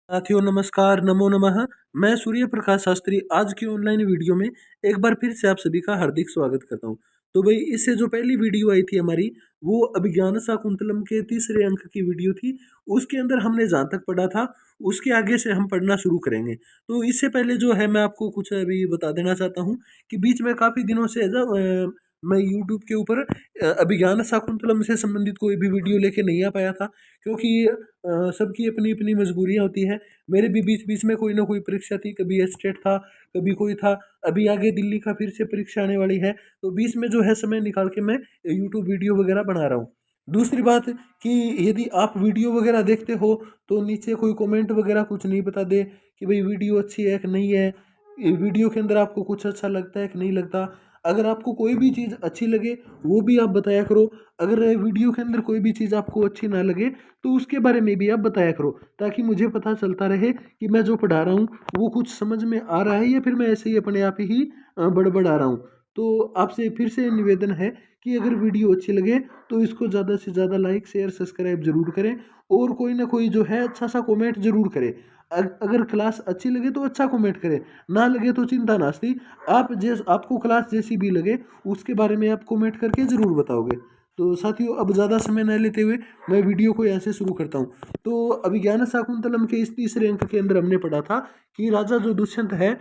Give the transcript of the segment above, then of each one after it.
साथियों नमस्कार, नमो नमः। मैं सूर्य प्रकाश शास्त्री आज की ऑनलाइन वीडियो में एक बार फिर से आप सभी का हार्दिक स्वागत करता हूं। तो भाई इससे जो पहली वीडियो आई थी हमारी, वो अभिज्ञान शाकुंतलम के तीसरे अंक की वीडियो थी। उसके अंदर हमने जहाँ तक पढ़ा था उसके आगे से हम पढ़ना शुरू करेंगे। तो इससे पहले जो है मैं आपको कुछ अभी बता देना चाहता हूँ कि बीच में काफ़ी दिनों से जब मैं यूट्यूब के ऊपर अभिज्ञान शाकुंतलम से संबंधित कोई भी वीडियो लेके नहीं आ पाया था, क्योंकि सबकी अपनी अपनी मजबूरियाँ होती है। मेरे भी बीच बीच में कोई ना कोई परीक्षा थी, कभी एस्टेट था, कभी कोई था, अभी आगे दिल्ली का फिर से परीक्षा आने वाली है, तो बीच में जो है समय निकाल के मैं यूट्यूब वीडियो वगैरह बना रहा हूँ। दूसरी बात कि यदि आप वीडियो वगैरह देखते हो तो नीचे कोई कमेंट वगैरह कुछ नहीं बता दे कि भाई वीडियो अच्छी है कि नहीं है, ये वीडियो के अंदर आपको कुछ अच्छा लगता है कि नहीं लगता। अगर आपको कोई भी चीज़ अच्छी लगे वो भी आप बताया करो। अगर वीडियो के अंदर कोई भी चीज़ आपको अच्छी ना लगे तो उसके बारे में भी आप बताया करो, ताकि मुझे पता चलता रहे कि मैं जो पढ़ा रहा हूँ वो कुछ समझ में आ रहा है या फिर मैं ऐसे ही अपने आप ही बड़बड़ा रहा हूँ। तो आपसे फिर से निवेदन है कि अगर वीडियो अच्छी लगे तो इसको ज़्यादा से ज़्यादा लाइक शेयर सब्सक्राइब जरूर करें, और कोई ना कोई जो है अच्छा सा कमेंट जरूर करें। अगर क्लास अच्छी लगे तो अच्छा कमेंट करें, ना लगे तो चिंता नास्ती। आपको क्लास जैसी भी लगे उसके बारे में आप कमेंट करके ज़रूर बताओगे। तो साथियों अब ज़्यादा समय न लेते हुए मैं वीडियो को यहाँ से शुरू करता हूँ। तो अभिज्ञान शाकुंतलम के इस तीसरे अंक के अंदर हमने पढ़ा था कि राजा जो दुष्यंत है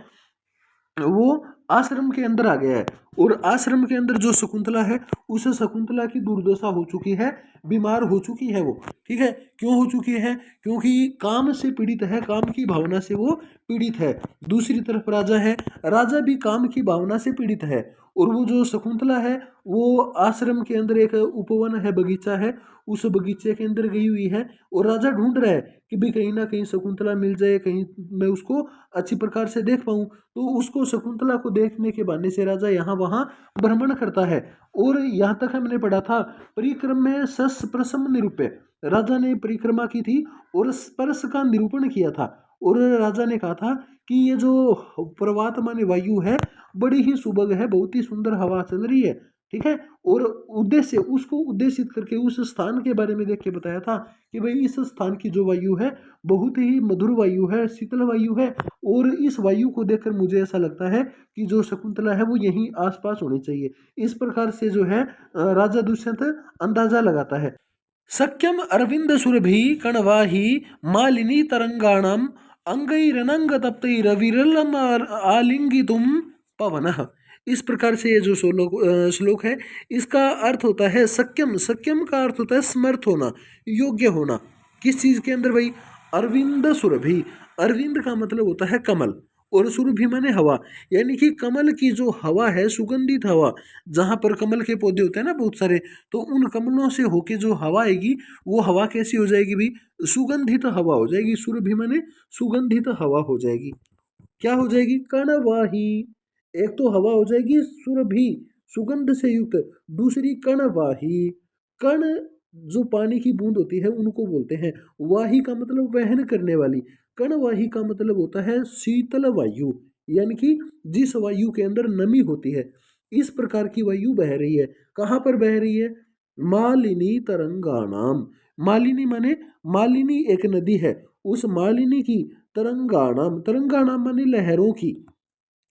वो आश्रम के अंदर आ गया है, और आश्रम के अंदर जो शकुंतला है उस शकुंतला की दुर्दशा हो चुकी है, बीमार हो चुकी है वो। ठीक है, क्यों हो चुकी है? क्योंकि काम से पीड़ित है, काम की भावना से वो पीड़ित है। दूसरी तरफ राजा है, राजा भी काम की भावना से पीड़ित है। और वो जो शकुंतला है वो आश्रम के अंदर एक उपवन है, बगीचा है, उस बगीचे के अंदर गई हुई है, और राजा ढूंढ रहा है कि भी कहीं ना कहीं शकुंतला मिल जाए, कहीं मैं उसको अच्छी प्रकार से देख पाऊं। तो उसको शकुंतला को देखने के बहाने से राजा यहाँ वहाँ भ्रमण करता है। और यहाँ तक हमने पढ़ा था परिक्रम में सस प्रसम निरूपे, राजा ने परिक्रमा की थी और स्पर्श का निरूपण किया था। और राजा ने कहा था कि ये जो प्रवात माने वायु है बड़ी ही सुभग है, बहुत ही सुंदर हवा चल रही है। ठीक है, और उद्देश्य उसको उद्देशित करके उस स्थान के बारे में देख के बताया था कि भाई इस स्थान की जो वायु है बहुत ही मधुर वायु है, शीतल वायु है, और इस वायु को देखकर मुझे ऐसा लगता है कि जो शकुंतला है वो यहीं आसपास होनी चाहिए। इस प्रकार से जो है राजा दुष्यंत अंदाजा लगाता है। सख्यम अरविंद सुरभि कणवाही मालिनी तरंगाणाम अंगैरनंग तप्तैरविरलम आलिंगितुम पवनः। इस प्रकार से ये जो श्लोक है, इसका अर्थ होता है सख्यम। सख्यम का अर्थ होता है समर्थ होना, योग्य होना। किस चीज के अंदर भाई? अरविंद सुरभि। अरविंद का मतलब होता है कमल, और सुरभि माने हवा, यानी कि कमल की जो हवा है, सुगंधित हवा, जहाँ पर कमल के पौधे होते हैं ना बहुत सारे, तो उन कमलों से होके जो हवा आएगी वो हवा कैसी हो जाएगी भी? सुगंधित हवा हो जाएगी। सुरभि माने सुगंधित हवा हो जाएगी। क्या हो जाएगी? कणवाही। एक तो हवा हो जाएगी सुरभि, सुगंध से युक्त। दूसरी कणवाही। कण जो पानी की बूंद होती है उनको बोलते हैं। वाही का मतलब वहन करने वाली। कणवाही का मतलब होता है शीतल वायु, यानी कि जिस वायु के अंदर नमी होती है। इस प्रकार की वायु बह रही है। कहाँ पर बह रही है? मालिनी तरंगाणाम। मालिनी माने, मालिनी एक नदी है, उस मालिनी की तरंगाणाम, तरंगाणाम माने लहरों की,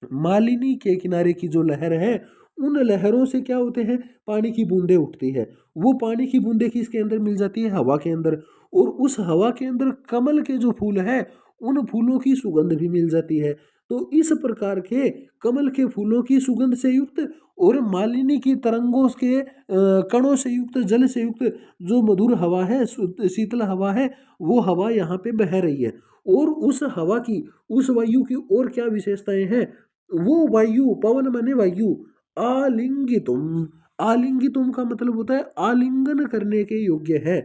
मालिनी के किनारे की जो लहर है उन लहरों से क्या होते हैं? पानी की बूंदें उठती है। वो पानी की बूंदें किसके अंदर मिल जाती है? हवा के अंदर। और उस हवा के अंदर कमल के जो फूल है उन फूलों की सुगंध भी मिल जाती है। तो इस प्रकार के कमल के फूलों की सुगंध से युक्त और मालिनी की तरंगों के कणों से युक्त, जल से युक्त जो मधुर हवा है, शीतल हवा है, वो हवा यहाँ पे बह रही है। और उस हवा की, उस वायु की और क्या विशेषताएं हैं? वो वायु, पवन माने वायु, आलिंगितुम। आलिंगितुम का मतलब होता है आलिंगन करने के योग्य है।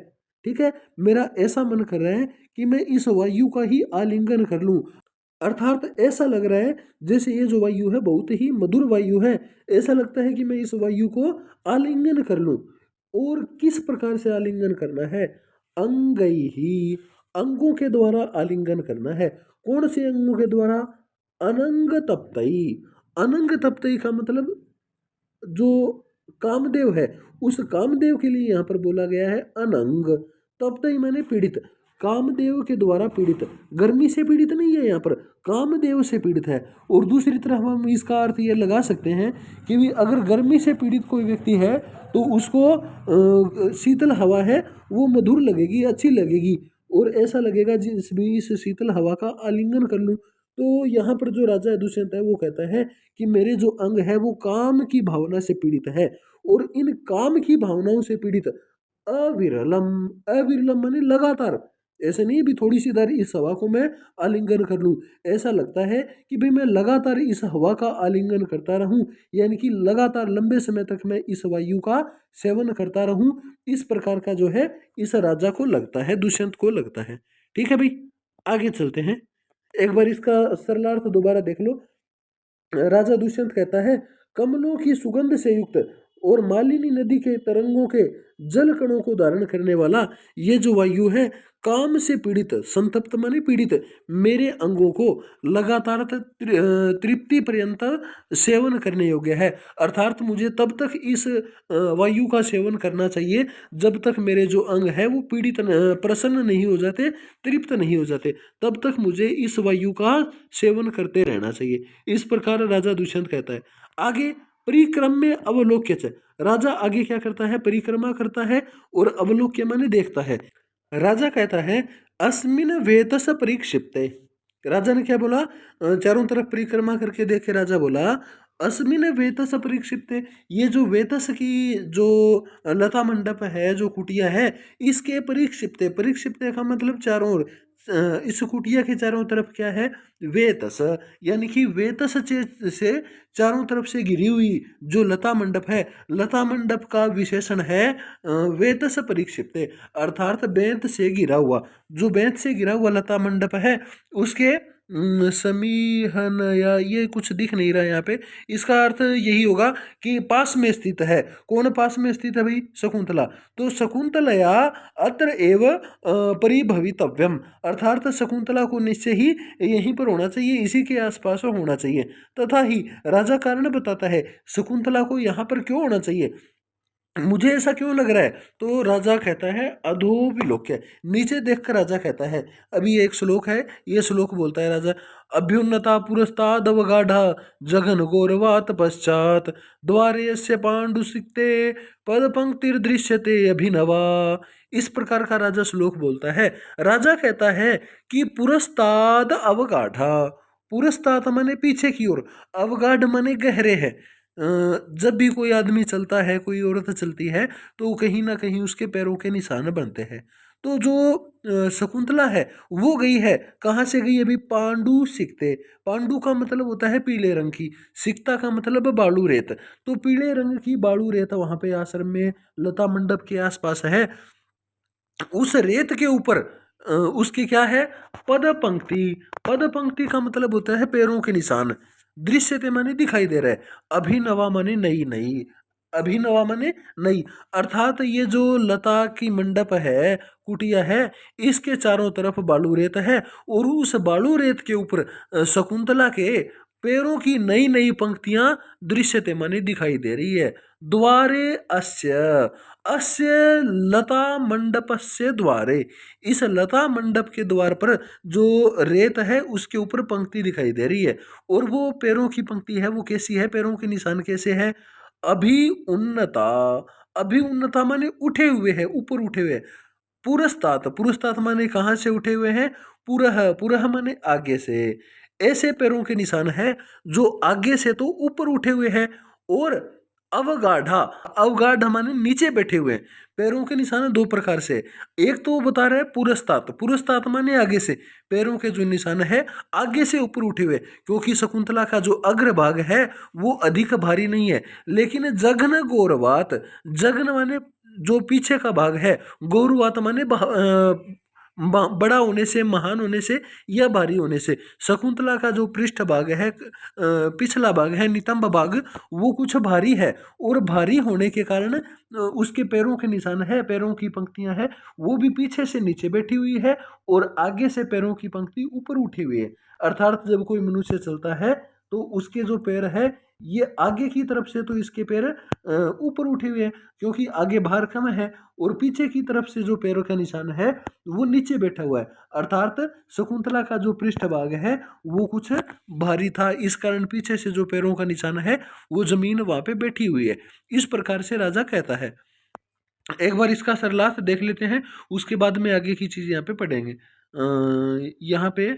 ठीक है, मेरा ऐसा मन कर रहा है कि मैं इस वायु का ही आलिंगन कर लूं। अर्थात ऐसा लग रहा है जैसे ये जो वायु है बहुत ही मधुर वायु है। ऐसा लगता है कि मैं इस वायु को आलिंगन कर लूं। और किस प्रकार से आलिंगन करना है? अंगई ही, अंगों के द्वारा आलिंगन करना है। कौन से अंगों के द्वारा? अनंग तप्तई। अनंग तप्तई का मतलब जो कामदेव है, उस कामदेव के लिए यहाँ पर बोला गया है अनंग। तप्तई माने पीड़ित। कामदेव के द्वारा पीड़ित, गर्मी से पीड़ित नहीं है, यहाँ पर कामदेव से पीड़ित है। और दूसरी तरफ हम इसका अर्थ ये लगा सकते हैं कि भी अगर गर्मी से पीड़ित कोई व्यक्ति है तो उसको शीतल हवा है वो मधुर लगेगी, अच्छी लगेगी, और ऐसा लगेगा जिस भी इस शीतल हवा का आलिंगन कर लूं। तो यहाँ पर जो राजा दुष्यंत है वो कहता है कि मेरे जो अंग है वो काम की भावना से पीड़ित है, और इन काम की भावनाओं से पीड़ित अविरलम, अविरलम माने लगातार, ऐसे नहीं भी थोड़ी सी देर इस हवा को मैं आलिंगन कर लूं, ऐसा लगता है कि भाई मैं लगातार इस हवा का आलिंगन करता रहूं, यानी कि लगातार लंबे समय तक मैं इस वायु का सेवन करता रहूं। इस प्रकार का जो है इस राजा को लगता है, दुष्यंत को लगता है। ठीक है भाई, आगे चलते हैं, एक बार इसका सरलार्थ दोबारा देख लो। राजा दुष्यंत कहता है, कमलों की सुगंध से युक्त और मालिनी नदी के तरंगों के जल कणों को धारण करने वाला ये जो वायु है, काम से पीड़ित, संतप्त माने पीड़ित, मेरे अंगों को लगातार तृप्ति पर्यंत सेवन करने योग्य है। अर्थात मुझे तब तक इस वायु का सेवन करना चाहिए जब तक मेरे जो अंग है वो पीड़ित प्रसन्न नहीं हो जाते, तृप्त नहीं हो जाते, तब तक मुझे इस वायु का सेवन करते रहना चाहिए। इस प्रकार राजा दुष्यंत कहता है। आगे परिक्रम में अवलोक्य च, राजा आगे क्या करता है, परिक्रमा करता है, और अवलोक्य माने देखता है। राजा कहता है, अस्मिन वेतस परिक्षिप्ते, राजा ने क्या बोला, चारों तरफ परिक्रमा करके देखे राजा बोला, अस्मिन वेतस परिक्षिप्ते, ये जो वेतस की जो लता मंडप है, जो कुटिया है, इसके परिक्षिप्ते, परिक्षिप्ते का मतलब चारों ओर, इस कुटिया के चारों तरफ क्या है, वेतस, यानी कि वेतस से चारों तरफ से घिरी हुई जो लता मंडप है, लता मंडप का विशेषण है वेतस परिक्षिप्ते, अर्थात बेंत से घिरा हुआ, जो बेंत से घिरा हुआ लता मंडप है उसके समीहन, या ये कुछ दिख नहीं रहा यहाँ पे, इसका अर्थ यही होगा कि पास में स्थित है। कौन पास में स्थित है भाई, शकुंतला, तो शकुंतलया अत्र एव परिभवितव्यम, अर्थात शकुंतला को निश्चय ही यहीं पर होना चाहिए, इसी के आसपास होना चाहिए। तथा ही राजा कारण बताता है शकुंतला को यहाँ पर क्यों होना चाहिए, मुझे ऐसा क्यों लग रहा है, तो राजा कहता है अधोविलोक्य, नीचे देखकर राजा कहता है। अभी एक श्लोक है, ये श्लोक बोलता है राजा, अभ्युन्नता पुरस्ताद अवगाढ़ा जघन गौरवात पश्चात द्वारे यस्य पांडुसिक्ते पद पंक्तिर्दृश्यते अभिनवा। इस प्रकार का राजा श्लोक बोलता है। राजा कहता है कि पुरस्ताद अवगाढ़ा, पुरस्ताद माने पीछे की ओर, अवगाढ़ माने गहरे है। जब भी कोई आदमी चलता है, कोई औरत चलती है, तो कहीं ना कहीं उसके पैरों के निशान बनते हैं। तो जो शकुंतला है वो गई है, कहाँ से गई, अभी पांडु सिकते, पांडु का मतलब होता है पीले रंग की, सिकता का मतलब बालू रेत, तो पीले रंग की बालू रेत वहां पे आश्रम में लता मंडप के आसपास है। उस रेत के ऊपर उसकी क्या है, पद पंक्ति, पद पंक्ति का मतलब होता है पैरों के निशान, दृश्यते माने दिखाई दे रहा है, अभिनवा माने नई, नई, अभिनवा माने नई, अर्थात ये जो लता की मंडप है, कुटिया है, इसके चारों तरफ बालू रेत है, और उस बालू रेत के ऊपर शकुंतला के पैरों की नई नई पंक्तियां दृश्यते माने दिखाई दे रही है। द्वारे अस्य, अस्य लता मंडपस्य द्वारे, इस लता मंडप के द्वार पर जो रेत है उसके ऊपर पंक्ति दिखाई दे रही है, और वो पैरों की पंक्ति है वो कैसी है, पैरों के निशान कैसे है, अभी उन्नता, अभी उन्नता माने उठे हुए है, ऊपर उठे हुए, पुरस्तात, पुरस्तात माने कहाँ से उठे हुए हैं, पुरह, पुरह माने आगे से, ऐसे पैरों के निशान है जो आगे से तो ऊपर उठे हुए हैं, और अवगाढ़ा, अवगाढ़ माने नीचे बैठे हुए हैं। पैरों के निशान दो प्रकार से, एक तो वो बता रहा है पुरस्तात, पुरस्तात माने आगे से, पैरों के जो निशान है आगे से ऊपर उठे हुए, क्योंकि शकुंतला का जो अग्रभाग है वो अधिक भारी नहीं है, लेकिन जघन गौरवात, जघन माने जो पीछे का भाग है, गौरवात माने बड़ा होने से, महान होने से, या भारी होने से, शकुंतला का जो पृष्ठ भाग है, पिछला भाग है, नितंब भाग, वो कुछ भारी है, और भारी होने के कारण उसके पैरों के निशान है, पैरों की पंक्तियां है वो भी पीछे से नीचे बैठी हुई है, और आगे से पैरों की पंक्ति ऊपर उठी हुई है। अर्थात जब कोई मनुष्य चलता है तो उसके जो पैर है ये आगे की तरफ से तो इसके पैर ऊपर उठे हुए हैं, क्योंकि आगे भार कम है, और पीछे की तरफ से जो पैरों का निशान है वो नीचे बैठा हुआ है, अर्थात शकुंतला का जो पृष्ठभाग है वो कुछ भारी था, इस कारण पीछे से जो पैरों का निशान है वो जमीन वहां पे बैठी हुई है। इस प्रकार से राजा कहता है। एक बार इसका सरलार्थ देख लेते हैं, उसके बाद में आगे की चीज यहाँ पे पढ़ेंगे। यहाँ पे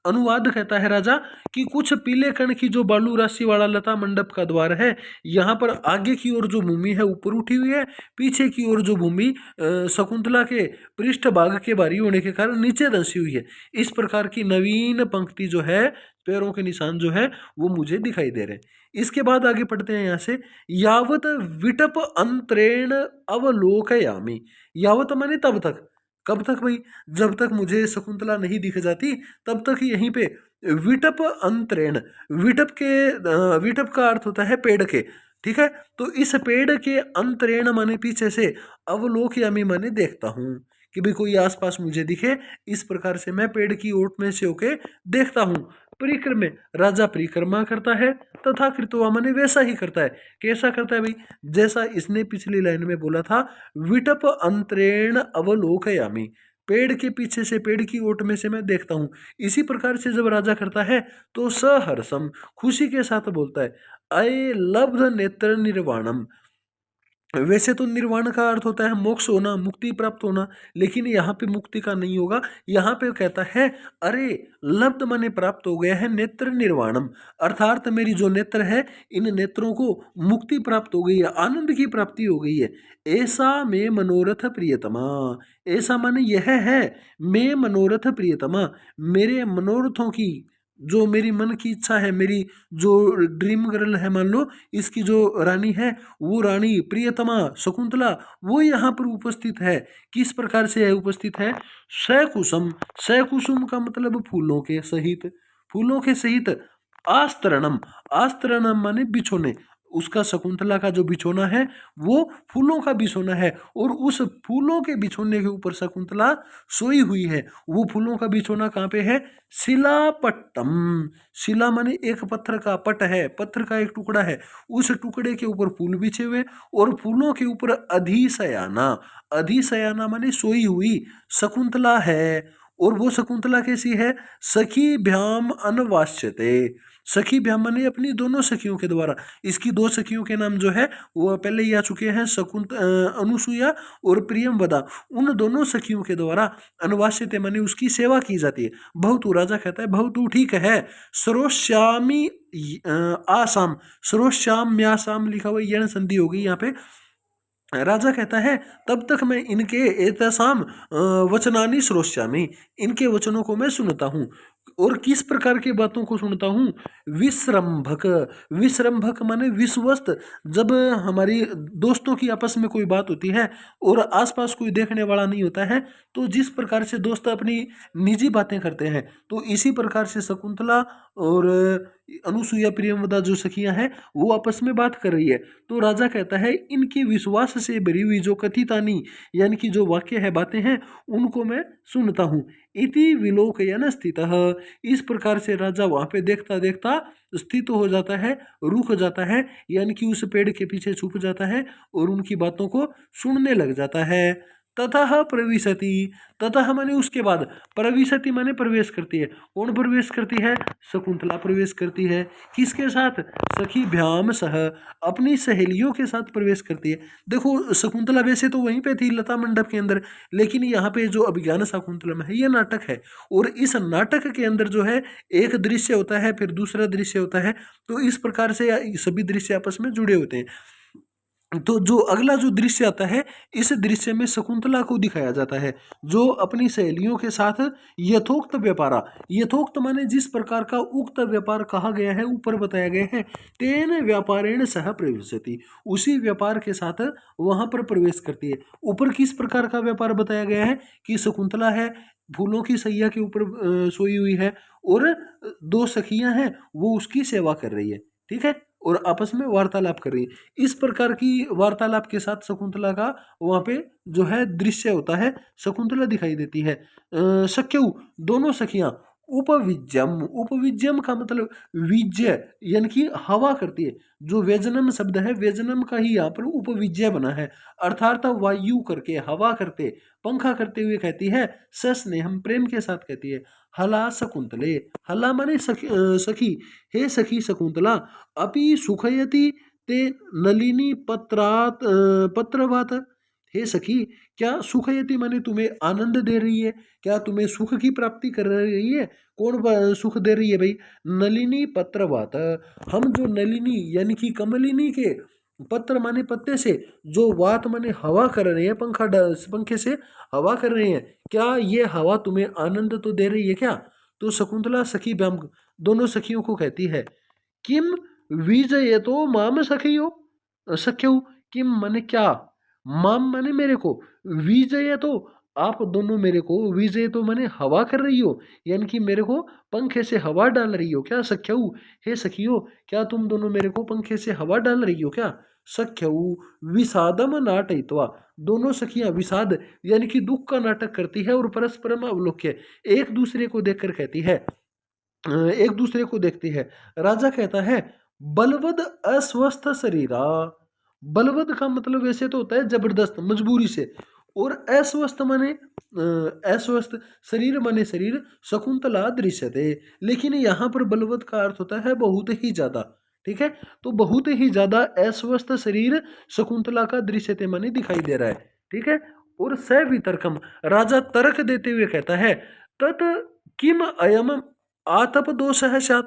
अनुवाद कहता है राजा कि कुछ पीले कण की जो बालू राशि वाला लता मंडप का द्वार है, यहाँ पर आगे की ओर जो भूमि है ऊपर उठी हुई है, पीछे की ओर जो भूमि शकुंतला के पृष्ठ भाग के भारी होने के कारण नीचे धंसी हुई है। इस प्रकार की नवीन पंक्ति जो है, पैरों के निशान जो है वो मुझे दिखाई दे रहे हैं। इसके बाद आगे पढ़ते हैं यहाँ से, यावत विटप अंतरेण अवलोकयामि। यावत माने तब तक, कब तक भाई, जब तक मुझे शकुंतला नहीं दिख जाती तब तक यहीं पे विटप अंतरेण, विटप का अर्थ होता है पेड़ के, ठीक है। तो इस पेड़ के अंतरेण माने पीछे से, अवलोकयामि माने देखता हूँ, कि भाई कोई आसपास मुझे दिखे, इस प्रकार से मैं पेड़ की ओट में से होके देखता हूँ। परिक्रमे, राजा परिक्रमा करता है, तथा कृतवा माने वैसा ही करता है। कैसा करता है भाई, जैसा इसने पिछली लाइन में बोला था, विटप अंतरेण अवलोकयामि, पेड़ के पीछे से, पेड़ की ओट में से मैं देखता हूँ। इसी प्रकार से जब राजा करता है तो सहर्षम, खुशी के साथ बोलता है, अये लब्ध नेत्र निर्वाणम। वैसे तो निर्वाण का अर्थ होता है मोक्ष होना, मुक्ति प्राप्त होना, लेकिन यहाँ पे मुक्ति का नहीं होगा। यहाँ पे कहता है अरे लब्ध माने प्राप्त हो गया है नेत्र निर्वाणम, अर्थात मेरी जो नेत्र है, इन नेत्रों को मुक्ति प्राप्त हो गई है, आनंद की प्राप्ति हो गई है। ऐसा में मनोरथ प्रियतमा, ऐसा माने यह है, मैं मनोरथ प्रियतमा, मेरे मनोरथों की, जो मेरी मन की इच्छा है, मेरी जो ड्रीम गर्ल है, मान लो इसकी जो रानी है, वो रानी प्रियतमा शकुंतला वो यहाँ पर उपस्थित है। किस प्रकार से यह उपस्थित है, सकुसुम, सकुसुम का मतलब फूलों के सहित, फूलों के सहित, आस्तरणम, आस्तरणम माने बिछोने, उसका शकुंतला का जो बिछोना है वो फूलों का बिछोना है, और उस फूलों के बिछोने के ऊपर शकुंतला सोई हुई है। वो फूलों का बिछोना कहाँ पे है, शिलापट्टम, शिला माने एक पत्थर का, पट है पत्थर का एक टुकड़ा है, उस टुकड़े के ऊपर फूल बिछे हुए, और फूलों के ऊपर अधिशयाना, अधिशयाना माने सोई हुई शकुंतला है। और वो शकुंतला कैसी है, सखी भ्याम अनवास्यते, सखी भ्याम माने अपनी दोनों सखियों के द्वारा, इसकी दो सखियों के नाम जो है वो पहले ही आ चुके हैं, अनुसुईया और प्रियमवदा, उन दोनों सखियों के द्वारा अनुवासित माने उसकी सेवा की जाती है। भवतु, राजा कहता है भवतु ठीक है, सरोश्यामी आसाम, सरोश्याम्यासाम लिखा हुआ यण संधि होगी यहाँ पे। राजा कहता है तब तक मैं इनके एतसाम वचनानि श्रोष्यामि, इनके वचनों को मैं सुनता हूँ। और किस प्रकार की बातों को सुनता हूँ, विश्रम्भक, विश्रम्भक माने विश्वस्त, जब हमारी दोस्तों की आपस में कोई बात होती है और आसपास कोई देखने वाला नहीं होता है, तो जिस प्रकार से दोस्त अपनी निजी बातें करते हैं, तो इसी प्रकार से शकुंतला और अनुसुईया प्रियमवदा जो सखियां हैं वो आपस में बात कर रही है। तो राजा कहता है इनके विश्वास से भरी हुई जो कथितानी, यानी कि जो वाक्य है, बातें हैं, उनको मैं सुनता हूँ। इति विलोकयन स्थितः, इस प्रकार से राजा वहां पे देखता देखता स्थित हो जाता है, रुक जाता है, यानी कि उस पेड़ के पीछे छुप जाता है और उनकी बातों को सुनने लग जाता है। ततः प्रविशति, ततः माने उसके बाद, प्रविशति माने प्रवेश करती है। कौन प्रवेश करती है, शकुंतला प्रवेश करती है। किसके साथ, सखी भ्याम सह, अपनी सहेलियों के साथ प्रवेश करती है। देखो शकुंतला वैसे तो वहीं पे थी लता मंडप के अंदर, लेकिन यहाँ पे जो अभिज्ञान शाकुंतलम है ये नाटक है, और इस नाटक के अंदर जो है एक दृश्य होता है, फिर दूसरा दृश्य होता है, तो इस प्रकार से सभी दृश्य आपस में जुड़े होते हैं। तो जो अगला जो दृश्य आता है, इस दृश्य में शकुंतला को दिखाया जाता है जो अपनी सहेलियों के साथ यथोक्त व्यापारा, यथोक्त माने जिस प्रकार का उक्त व्यापार कहा गया है, ऊपर बताया गया है, तेन व्यापारेण सह प्रवेशति, उसी व्यापार के साथ वहां पर प्रवेश करती है। ऊपर किस प्रकार का व्यापार बताया गया है कि शकुंतला है, फूलों की सैया के ऊपर सोई हुई है, और दो सखियां हैं वो उसकी सेवा कर रही है, ठीक है, और आपस में वार्तालाप कर रही है। इस प्रकार की वार्तालाप के साथ शकुंतला का वहां पे जो है दृश्य होता है, शकुंतला दिखाई देती है। सख्यऊ, दोनों सखियां, उपविज्यम, उपविज्यम का मतलब विज्य यानी कि हवा करती है। जो व्यजनम शब्द है, व्यजनम का ही यहाँ पर उपविज्य बना है, अर्थात वायु करके, हवा करते, पंखा करते हुए कहती है, सस्नेहम प्रेम के साथ कहती है, हला शकुंतले, हला माने सखी, सखी, हे सखी शकुंतला, अपि सुखयति ते नलिनी पत्रात पत्रवात, हे सखी, क्या सुखयति माने तुम्हें आनंद दे रही है, क्या तुम्हें सुख की प्राप्ति कर रही है? कौन सुख दे रही है भाई? नलिनी पत्रवात, हम जो नलिनी यानी कि कमलिनी के पत्र माने पत्ते से जो वात माने हवा कर रहे हैं, पंखे से हवा कर रहे हैं, क्या ये हवा तुम्हें आनंद तो दे रही है क्या? तो शकुंतला सखी दोनों सखियों को कहती है, किम विजय तो माम सखियो, सख्यऊ, किम माने क्या, माम माने मेरे को, विजय तो आप दोनों मेरे को, विजय तो माने हवा कर रही हो, यानी कि मेरे को पंखे से हवा डाल रही हो क्या? सख्यऊ, हे सखियो, क्या तुम दोनों मेरे को पंखे से हवा डाल रही हो क्या? सख्यऊ विषादम नाटयित्वा, दोनों सखियां विषाद यानी कि दुख का नाटक करती है और परस्परम अवलोक्य, एक दूसरे को देखकर कहती है, एक दूसरे को देखती है। राजा कहता है, बलवद अस्वस्थ शरीरा, बलवद का मतलब वैसे तो होता है जबरदस्त, मजबूरी से, और अस्वस्थ माने अस्वस्थ, शरीर माने शरीर, शकुंतला दृश्यते, लेकिन यहाँ पर बलवद का अर्थ होता है बहुत ही ज्यादा, ठीक है? तो बहुत ही ज्यादा अस्वस्थ शरीर शकुंतला का दृश्यते माने दिखाई दे रहा है, ठीक है? और स वितर्कम, राजा तर्क देते हुए कहता है, तत् किम अयम आतप दोष है साथ,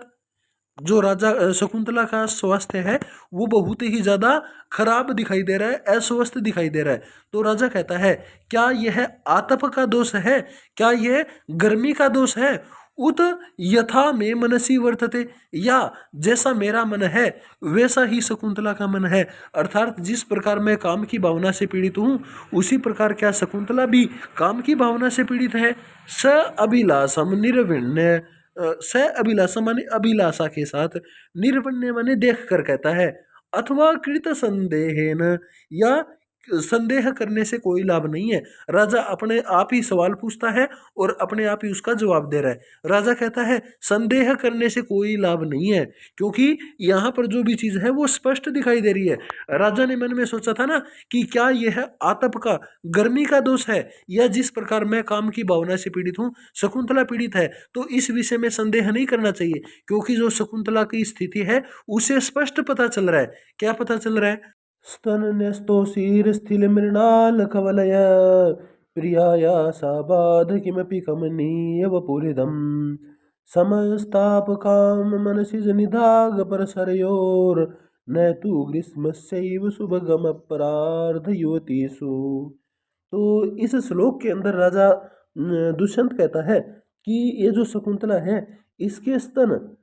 जो राजा शकुंतला का स्वास्थ्य है वो बहुत ही ज्यादा खराब दिखाई दे रहा है, अस्वस्थ दिखाई दे रहा है। तो राजा कहता है, क्या यह आतप का दोष है, क्या यह गर्मी का दोष है? उत यथा में मनसी वर्तते, या जैसा मेरा मन है वैसा ही शकुंतला का मन है, अर्थात जिस प्रकार मैं काम की भावना से पीड़ित हूँ उसी प्रकार क्या शकुंतला भी काम की भावना से पीड़ित है। स अभिलाषम निर्विण्य, स अभिलाषा माने अभिलाषा के साथ, निर्वण्य माने देख कर कहता है, अथवा कृत संदेहेन, या संदेह करने से कोई लाभ नहीं है। राजा अपने आप ही सवाल पूछता है और अपने आप ही उसका जवाब दे रहा है। राजा कहता है संदेह करने से कोई लाभ नहीं है, क्योंकि यहाँ पर जो भी चीज है वो स्पष्ट दिखाई दे रही है। राजा ने मन में सोचा था ना कि क्या यह आतप का, गर्मी का दोष है, या जिस प्रकार मैं काम की भावना से पीड़ित हूँ शकुंतला पीड़ित है, तो इस विषय में संदेह नहीं करना चाहिए, क्योंकि जो शकुंतला की स्थिति है उसे स्पष्ट पता चल रहा है। क्या पता चल रहा है? स्तनन्यस्तोषीरस्थिलमृणालकवलय प्रियाया सा बाध किमपि कमनीय वपुरिदं समस्तापकाम मनसि निधाग परसरयोर न तु ग्रीष्मस्यैव सुभगम अपरार्ध युवतीषु। तो इस श्लोक के अंदर राजा दुष्यंत कहता है कि ये जो शकुंतला है इसके स्तन,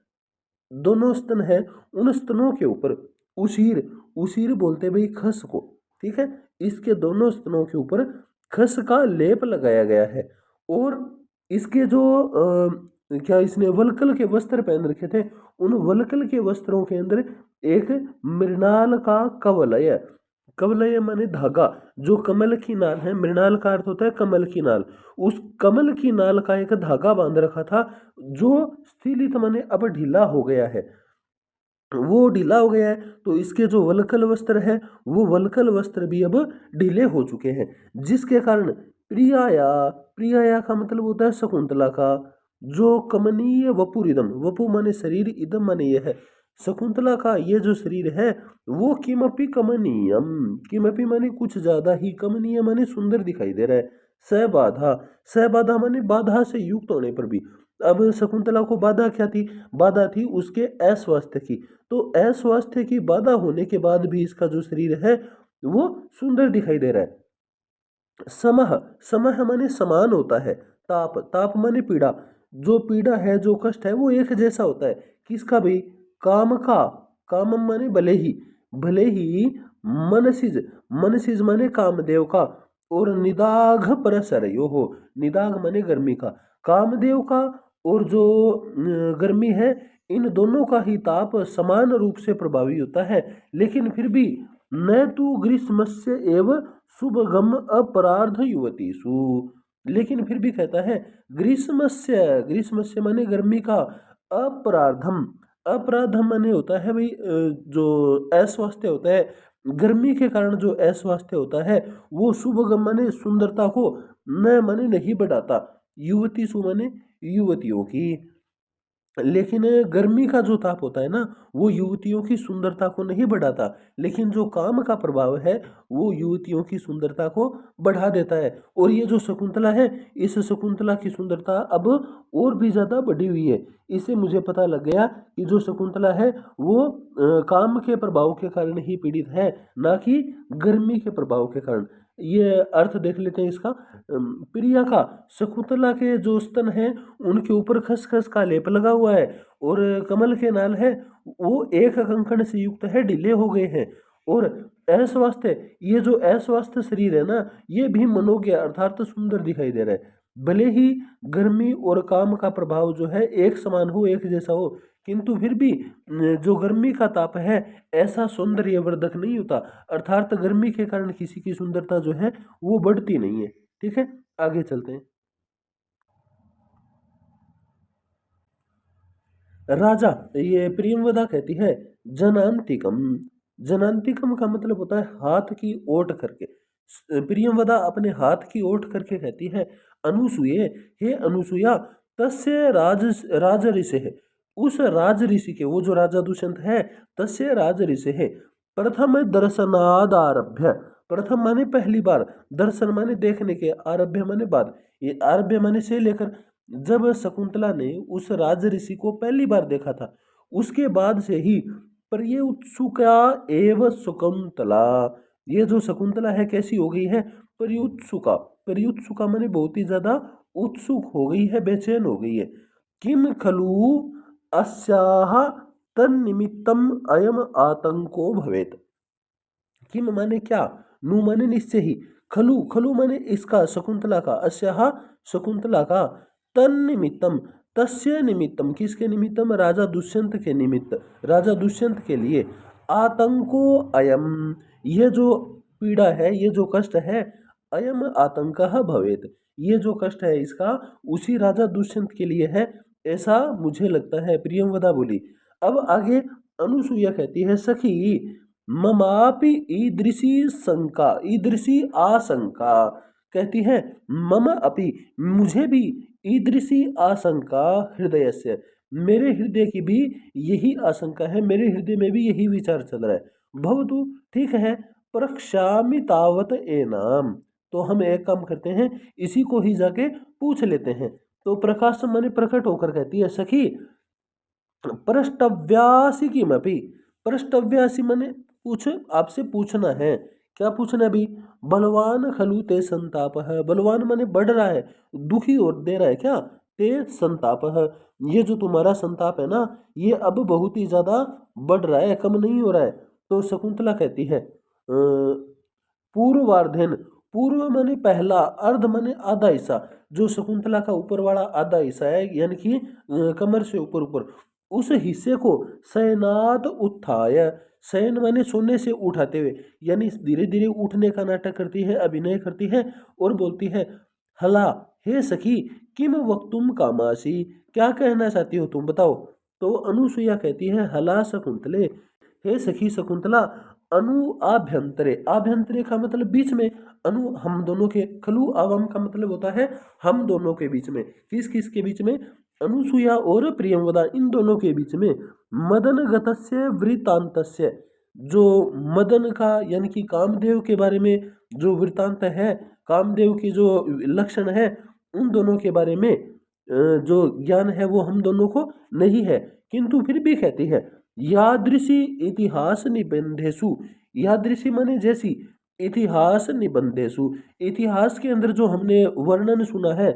दोनों स्तन है, उन स्तनों के ऊपर उसीर, उसीर बोलते भाई खस को, ठीक है? इसके दोनों स्तनों के ऊपर खस का लेप लगाया गया है, और इसके जो क्या इसने वलकल के वस्त्र पहन रखे थे, उन वलकल के वस्त्रों के अंदर एक मृणाल का कवलय, कवलय माने धागा, जो कमल की नाल है, मृणाल का अर्थ होता है कमल की नाल, उस कमल की नाल का एक धागा बांध रखा था, जो स्थिलित माने अब ढीला हो गया है, वो ढीला हो गया है। तो इसके जो वलकल वस्त्र है वो वलकल वस्त्र भी अब ढीले हो चुके हैं, जिसके कारण प्रियाया, प्रियाया का मतलब होता है शकुंतला का, जो कमनीय वपुरिदम, वपु माने शरीर, इदम माने यह है, शकुंतला का ये जो शरीर है वो किमपि कमनीयम, किमपि माने कुछ ज्यादा ही, कमनीय माने सुंदर दिखाई दे रहा है। सबाधा, सबाधा माने बाधा से युक्त होने पर भी, अब शकुंतला को बाधा क्या थी? बाधा थी उसके अस्वास्थ्य की, तो अस्वास्थ्य की बाधा होने के बाद भी इसका जो शरीर है वो सुंदर दिखाई दे रहा है। समह, समह माने समान होता है, ताप, ताप माने पीड़ा, जो पीड़ा है, जो कष्ट है वो एक जैसा होता है, किसका भी? काम का, काम माने भले ही, भले ही मनसिज, मनसिज माने कामदेव का, और निदाघ परसर यो हो, निदाघ माने गर्मी का, कामदेव का और जो गर्मी है, इन दोनों का ही ताप समान रूप से प्रभावी होता है, लेकिन फिर भी न तु ग्रीष्मस्य एव शुभगम अपराध युवतीषु, लेकिन फिर भी कहता है ग्रीष्मस्य, ग्रीष्मस्य माने गर्मी का, अपराधम, अपराधम माने होता है भाई जो अस्वास्थ्य होता है, गर्मी के कारण जो अस्वास्थ्य होता है वो शुभ माने सुंदरता को, न माने नहीं बढ़ाता, युवती सु माने युवतियों की, लेकिन गर्मी का जो ताप होता है ना वो युवतियों की सुंदरता को नहीं बढ़ाता, लेकिन जो काम का प्रभाव है वो युवतियों की सुंदरता को बढ़ा देता है। और ये जो शकुंतला है, इस शकुंतला की सुंदरता अब और भी ज़्यादा बढ़ी हुई है। इससे मुझे पता लग गया कि जो शकुंतला है वो काम के प्रभाव के कारण ही पीड़ित है, ना कि गर्मी के प्रभाव के कारण। ये अर्थ देख लेते हैं इसका। प्रिया का, शकुंतला के जो स्तन हैं उनके ऊपर खसखस का लेप लगा हुआ है, और कमल के नाल है वो एक कंकण से युक्त है, ढीले हो गए हैं। और अस्वस्थ, ये जो अस्वस्थ शरीर है ना ये भी मनोज्ञ अर्थात सुंदर दिखाई दे रहा है। भले ही गर्मी और काम का प्रभाव जो है एक समान हो, एक जैसा हो, किंतु फिर भी जो गर्मी का ताप है ऐसा सौंदर्यवर्धक नहीं होता, अर्थात गर्मी के कारण किसी की सुंदरता जो है वो बढ़ती नहीं है। ठीक है, आगे चलते हैं। राजा, ये प्रियंवदा कहती है जनांतिकम, जनांतिकम का मतलब होता है हाथ की ओट करके। प्रियंवदा अपने हाथ की ओट करके कहती है अनुसूये, हे अनुसूया, तस्य राज ऋषि है, उस राज ऋषि के, वो जो राजा दुष्यंत है, तस्य राज ऋषि है, प्रथम दर्शनाद आरभ्य, प्रथम माने पहली बार, दर्शन माने देखने के, आरभ्य माने बाद, ये आरभ्य माने से लेकर, जब शकुंतला ने उस राज ऋषि को पहली बार देखा था उसके बाद से ही प्रिय उत्सुका एव शकुंतला, ये जो शकुंतला है कैसी हो गई है, परियुत्सुका, परियुत्सुका माने बहुत ही ज्यादा उत्सुक हो गई है, बेचैन हो गई है। किम खलु अस्याह तन्निमित्तम अयम आतंको भवेत, किम माने क्या, नु माने निश्चय ही, खलु, खलु माने इसका, शकुंतला का, अस्याह शकुंतला का, तन्निमित्तम, तस्य निमित्तम, किसके निमित्तम, राजा दुष्यंत के निमित्त, राजा दुष्यंत के लिए, आतंको अयम, ये जो पीड़ा है, ये जो कष्ट है, अयम आतंक भवेत, ये जो कष्ट है इसका उसी राजा दुष्यंत के लिए है, ऐसा मुझे लगता है, प्रियंवदा बोली। अब आगे अनुसुईया कहती है सखी, ममापि ईदृशी शंका, ईदृशी आशंका, कहती है मम अपि, मुझे भी, ईदृशी आशंका हृदय से, मेरे हृदय की भी यही आशंका है, मेरे हृदय में भी यही विचार चल रहा है। भवतु, ठीक है, प्रक्षामि तावत एनाम, तो हम एक काम करते हैं इसी को ही जाके पूछ लेते हैं। तो प्रकाश माने प्रकट होकर कहती है सखी, प्रष्टव्यासी किमपि, प्रष्टव्यासी माने पूछ, आपसे पूछना है, क्या पूछना है भी, बलवान खलु ते संताप है, बलवान माने बढ़ रहा है, दुखी और दे रहा है क्या, ते संताप है, ये जो तुम्हारा संताप है ना ये अब बहुत ही ज्यादा बढ़ रहा है, कम नहीं हो रहा है। तो शकुंतला कहती है पूर्वार्धेन, पूर्व माने पहला, अर्ध माने आधा हिस्सा, जो शकुंतला का ऊपर वाला आधा हिस्सा है यानी कि कमर से ऊपर ऊपर, उस हिस्से को शयनाद उत्थाय, शयन माने सोने से उठाते हुए, यानी धीरे धीरे उठने का नाटक करती है, अभिनय करती है और बोलती है हला, हे सखी, किम वक्तुम कामासी, क्या कहना चाहती हो तुम बताओ। तो अनुसुईया कहती है हला शकुंतले, हे सखी शकुंतला, अनु आभ्यंतरे, आभ्यंतरे का मतलब बीच में, अनु हम दोनों के, खलु आवाम का मतलब होता है हम दोनों के बीच में, किस किस के बीच में, अनुसुईया और प्रियंवदा, इन दोनों के बीच में, मदन गतस्य वृतांतस्य, जो मदन का यानी कि कामदेव के बारे में जो वृतांत है, कामदेव की जो लक्षण है, उन दोनों के बारे में जो ज्ञान है वो हम दोनों को नहीं है, किंतु फिर भी कहती है यादृशी इतिहास निबंधेशु, यादृशी माने जैसी, इतिहास निबंधेशु, इतिहास के अंदर जो हमने वर्णन सुना है,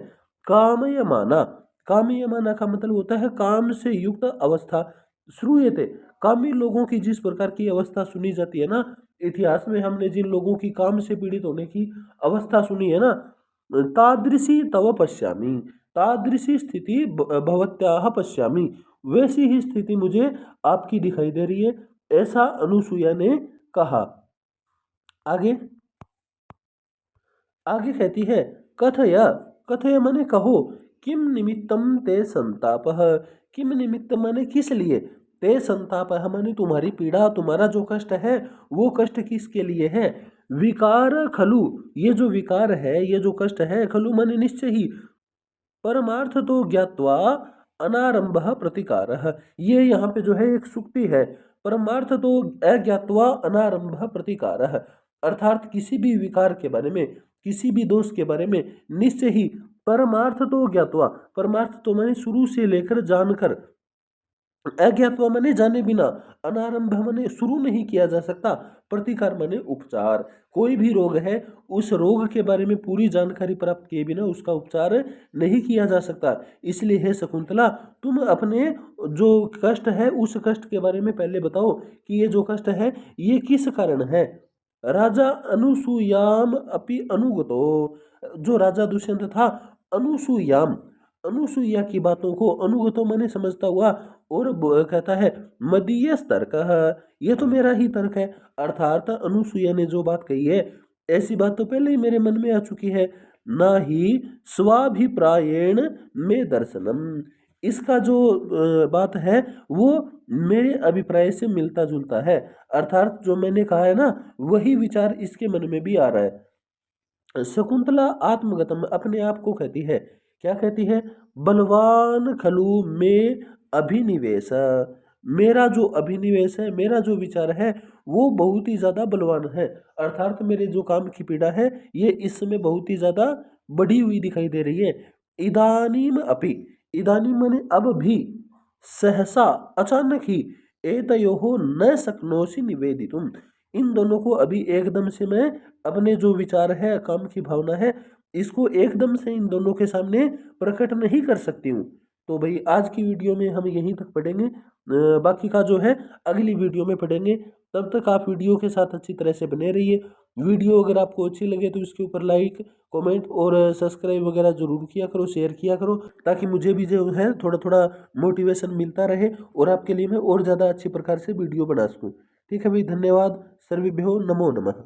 कामयमाना, कामयमाना का मतलब होता है काम से युक्त अवस्था, श्रूयते, कामी लोगों की जिस प्रकार की अवस्था सुनी जाती है ना, इतिहास में हमने जिन लोगों की काम से पीड़ित होने की अवस्था सुनी है ना, तादृशी तव पश्यामि, तादृशी स्थिति भवत्याह पश्यामि, वैसी ही स्थिति मुझे आपकी दिखाई दे रही है, ऐसा अनुसुईया ने कहा। आगे, आगे कहती है कथय, कथय माने कहो, किम निमित्तम ते संतापः, किम निमित्त माने किस लिए, ते संतापः माने तुम्हारी पीड़ा, तुम्हारा जो कष्ट है वो कष्ट किसके लिए है। विकार खलु, ये जो विकार है, ये जो कष्ट है, खलु माने निश्चय ही, परमार्थ तो ज्ञात्वा अनारंभ प्रतिकारः, ये यहाँ पे जो है एक सुक्ति है। परमार्थ तो अज्ञात्वा अनारंभ प्रतिकारः, अर्थात किसी भी विकार के बारे में, किसी भी दोष के बारे में निश्चय ही, परमार्थ तो ज्ञात्वा, परमार्थ तो मैंने शुरू से लेकर जानकर, अज्ञातवा माने जाने बिना, अनारंभ माने शुरू नहीं किया जा सकता, प्रतिकार माने उपचार, कोई भी रोग है उस रोग के बारे में पूरी जानकारी प्राप्त किए बिना उसका उपचार नहीं किया जा सकता। इसलिए हे शकुंतला, तुम अपने जो कष्ट है उस कष्ट के बारे में पहले बताओ कि ये जो कष्ट है ये किस कारण है। राजा अनुसूयाम अपि अनुगतो, जो राजा दुष्यंत था, अनुसूयाम, अनुसूया की बातों को अनुगतो माने समझता हुआ, और कहता है मदीय तर्क, ये तो मेरा ही तर्क है, अर्थात अनुसूया ने जो बात कही है ऐसी बात तो पहले ही मेरे मन में आ चुकी है। ना ही स्वाभिप्रायेण में दर्शनम, इसका जो बात है वो मेरे अभिप्राय से मिलता जुलता है, अर्थात जो मैंने कहा है ना वही विचार इसके मन में भी आ रहा है। शकुंतला आत्मगतम, अपने आप को कहती है, क्या कहती है, बलवान खलु में अभिनिवेश, मेरा जो अभिनिवेश है, मेरा जो विचार है वो बहुत ही ज्यादा बलवान है, अर्थात मेरे जो काम की पीड़ा है ये इस समय बहुत ही ज्यादा बढ़ी हुई दिखाई दे रही है। इदानीम अपि, इदानीम माने अब भी, सहसा अचानक ही, एतयोः न शक्नोषि निवेदितुम, इन दोनों को अभी एकदम से मैं अपने जो विचार है, काम की भावना है, इसको एकदम से इन दोनों के सामने प्रकट नहीं कर सकती हूँ। तो भाई आज की वीडियो में हम यहीं तक पढ़ेंगे, बाकी का जो है अगली वीडियो में पढ़ेंगे। तब तक आप वीडियो के साथ अच्छी तरह से बने रहिए। वीडियो अगर आपको अच्छी लगे तो इसके ऊपर लाइक, कमेंट और सब्सक्राइब वगैरह जरूर किया करो, शेयर किया करो, ताकि मुझे भी जो है थोड़ा थोड़ा मोटिवेशन मिलता रहे और आपके लिए मैं और ज़्यादा अच्छी प्रकार से वीडियो बना सकूँ। ठीक है भाई, धन्यवाद। सर्वेभ्यो नमो नमः।